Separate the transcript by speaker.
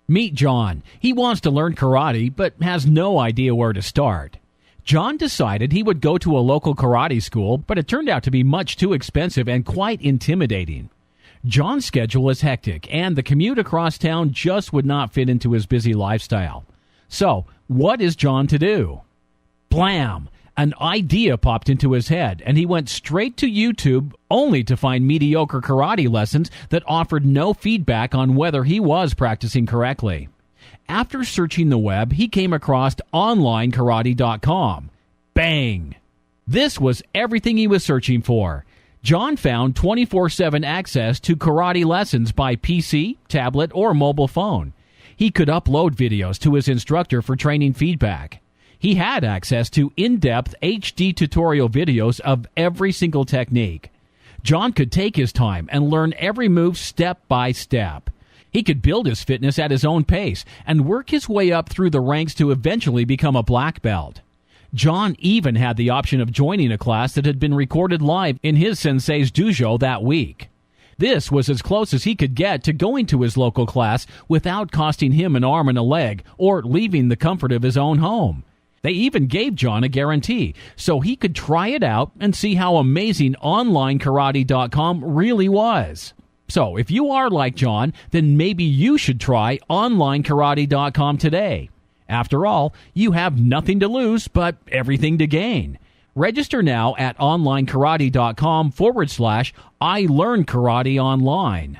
Speaker 1: Meet John. He wants to learn karate, but has no idea where to start. John decided he would go to a local karate school, but it turned out to be much too expensive and quite intimidating. John's schedule is hectic, and the commute across town just would not fit into his busy lifestyle. So, what is John to do? Blam! An idea popped into his head, and he went straight to YouTube only to find mediocre karate lessons that offered no feedback on whether he was practicing correctly. After searching the web, he came across onlinekarate.com. Bang! This was everything he was searching for. John found 24/7 access to karate lessons by PC, tablet, or mobile phone. He could upload videos to his instructor for training feedback. He had access to in-depth HD tutorial videos of every single technique. John could take his time and learn every move step by step. He could build his fitness at his own pace and work his way up through the ranks to eventually become a black belt. John even had the option of joining a class that had been recorded live in his sensei's dojo that week. This was as close as he could get to going to his local class without costing him an arm and a leg or leaving the comfort of his own home. They even gave John a guarantee, so he could try it out and see how amazing onlinekarate.com really was. So, if you are like John, then maybe you should try onlinekarate.com today. After all, you have nothing to lose but everything to gain. Register now at onlinekarate.com/I Learn Karate Online.